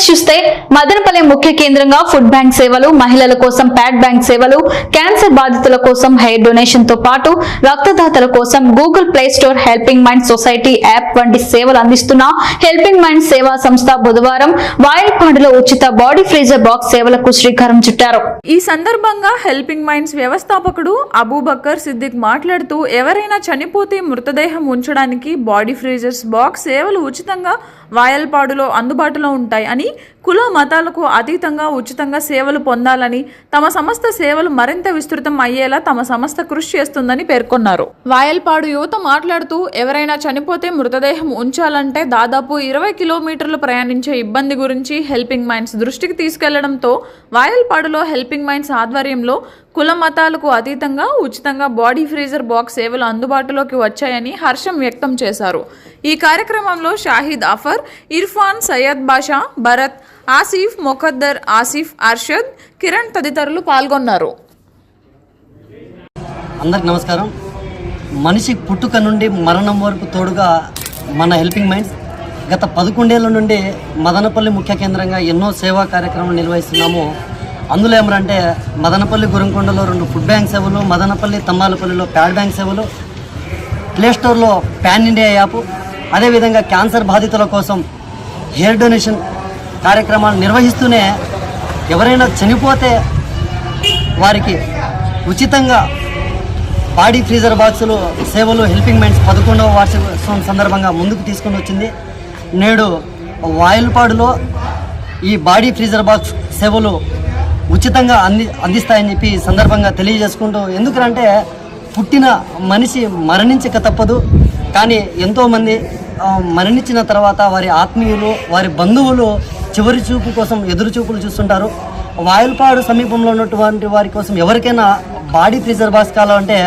Details చూస్తే మదనపల్లి ముఖ్య కేంద్రంగా ఫుడ్ బ్యాంక్ సేవలు, మహిళల కోసం ప్యాడ్ బ్యాంక్ సేవలు, క్యాన్సర్ బాధితుల కోసం హెయిర్ డొనేషన్ తో పాటు రక్తదాతల కోసం Google play store, helping mind society app వంటి సేవలు అందిస్తున్న హెల్పింగ్ మైండ్ సేవా సంస్థ బుధవారం వాయల్పాడులో ఉచిత బాడీ ఫ్రీజర్ బాక్స్ సేవలకు శ్రీకారం చుట్టారు. ఈ సందర్భంగా హెల్పింగ్ మైండ్స్ వ్యవస్థాపకుడు అబూబకర్ సిద్దిక్ మాట్లాడుతూ, ఎవరైనా చనిపోతే మృతదేహం ఉంచడానికి బాడీ ఫ్రీజర్స్ బాక్స్ సేవలు ఉచితంగా వాయల్పాడులో అందుబాటులో ఉంటాయి అని, కుల మతాలకు అతీతంగా ఉచితంగా సేవలు పొందాలని, తమ సంస్థ సేవలు మరింత విస్తృతం అయ్యేలా తమ సంస్థ కృషి చేస్తుందని పేర్కొన్నారు. వాయల్పాడు యువత మాట్లాడుతూ, ఎవరైనా చనిపోతే మృతదేహం ఉంచాలంటే దాదాపు 20 కిలోమీటర్లు ప్రయాణించే ఇబ్బంది గురించి హెల్పింగ్ మైండ్స్ దృష్టికి తీసుకెళ్లడంతో వాయల్పాడులో హెల్పింగ్ మైండ్స్ ఆధ్వర్యంలో కుల మతాలకు అతీతంగా ఉచితంగా బాడీ ఫ్రీజర్ బాక్స్ సేవలు అందుబాటులోకి వచ్చాయని హర్షం వ్యక్తం చేశారు. ఈ కార్యక్రమంలో షాహిద్ అఫర్, ఇర్ఫాన్, సయ్యద్ బాషా, భరత్, ఆసిఫ్, మొఖద్దర్, ఆసిఫ్, అర్షద్, కిరణ్ తదితరులు పాల్గొన్నారు. అందరికి నమస్కారం. మనిషి పుట్టుక నుండి మరణం వరకు తోడుగా మన హెల్పింగ్ మైండ్స్ గత 11 ఏళ్ల నుండి మదనపల్లి ముఖ్య కేంద్రంగా ఎన్నో సేవా కార్యక్రమాలు నిర్వహిస్తున్నాము. అందులో ఏమంటే మదనపల్లి గురంకొండలో 2 ఫుడ్ బ్యాంక్ సేవలు, మదనపల్లి తమ్మాలపల్లిలో ప్యాడ్ బ్యాంక్ సేవలు, ప్లే స్టోర్లో పాన్ ఇండియా యాప్, అదేవిధంగా క్యాన్సర్ బాధితుల కోసం హెయిర్ డొనేషన్ కార్యక్రమాలు నిర్వహిస్తూనే ఎవరైనా చనిపోతే వారికి ఉచితంగా బాడీ ఫ్రీజర్ బాక్సులు సేవలు హెల్పింగ్ మైండ్స్ 11వ వార్షికోత్సవం సందర్భంగా ముందుకు తీసుకుని వచ్చింది. నేడు వాయల్పాడులో ఈ బాడీ ఫ్రీజర్ బాక్స్ సేవలు ఉచితంగా అందిస్తాయని చెప్పి సందర్భంగా తెలియజేసుకుంటూ, ఎందుకంటే పుట్టిన మనిషి మరణించక తప్పదు, కానీ ఎంతోమంది మరణించిన తర్వాత వారి ఆత్మీయులు, వారి బంధువులు చివరి చూపు కోసం ఎదురు చూపులు చూస్తుంటారు. వాయల్పాడు సమీపంలో ఉన్నటువంటి వారి కోసం ఎవరికైనా బాడీ ఫ్రీజర్ బాక్స్ కావాలంటే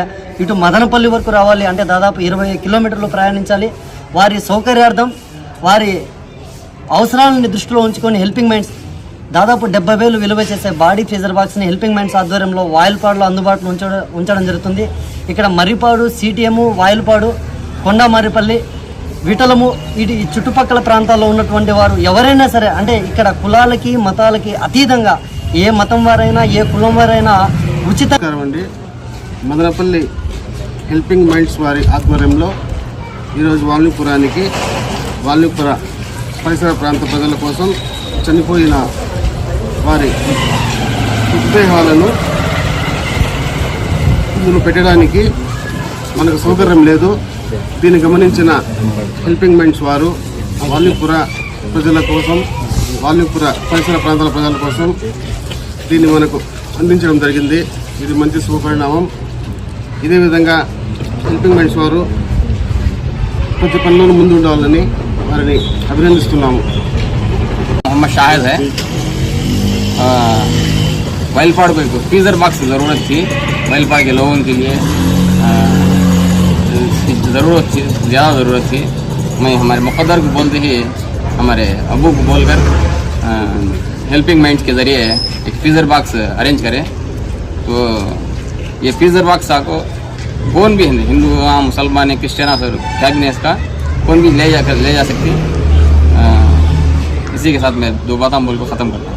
ఇటు మదనపల్లి వరకు రావాలి, అంటే దాదాపు 20 కిలోమీటర్లు ప్రయాణించాలి. వారి సౌకర్యార్థం, వారి అవసరాలను దృష్టిలో ఉంచుకొని హెల్పింగ్ మైండ్స్ దాదాపు 70,000 విలువ చేసే బాడీ ఫ్రీజర్ బాక్స్ని హెల్పింగ్ మైండ్స్ ఆధ్వర్యంలో వాయల్పాడులో అందుబాటులో ఉంచడం జరుగుతుంది. ఇక్కడ మర్రిపాడు, సిటిఎం, వాయల్పాడు, కొండమారిపల్లి, విఠలము, ఈ చుట్టుపక్కల ప్రాంతాల్లో ఉన్నటువంటి వారు ఎవరైనా సరే, అంటే ఇక్కడ కులాలకి మతాలకి అతీతంగా ఏ మతం వారైనా ఏ కులం వారైనా అండి. మదనపల్లి హెల్పింగ్ మైండ్స్ వారి ఆధ్వర్యంలో ఈరోజు వాల్మీపుర పరిసర ప్రాంత ప్రజల కోసం చనిపోయిన వారి మృతదేహాలను ఇందులో పెట్టడానికి మనకు సౌకర్యం లేదు. దీన్ని గమనించిన హెల్పింగ్ మైండ్స్ వారు వాల్మీపుర ప్రజల కోసం, వాల్మీపుర పరిసర ప్రాంతాల ప్రజల కోసం దీన్ని మనకు అందించడం జరిగింది. ఇది మంచి శుభపరిణామం. ఇదే విధంగా హెల్పింగ్ మైండ్స్ వారు ప్రతి పనులను ముందు ఉండాలని వారిని అభినందిస్తున్నాము. मोहम्मद शाहिद है. वायलपाड़ को फ्रीज़र बॉक्स की ज़रूरत थी. वायलपाड़ के लोगों के लिए ज़रूरत थी, ज़्यादा ज़रूरत थी. मैं हमारे मुक़द्दर को बोलते ही हमारे अबू को बोलकर हेल्पिंग माइंड्स के ज़रिए एक फ्रीज़र बॉक्स अरेंज करें. तो ये फ्रीज़र बॉक्स आपको कौन भी हिंदू, मुसलमान, क्रिश्चियन, क्या भी नहीं, इसका कौन भी ले जा सकती. इसी के साथ मैं 2 बातें बोल को ख़त्म करता हूँ.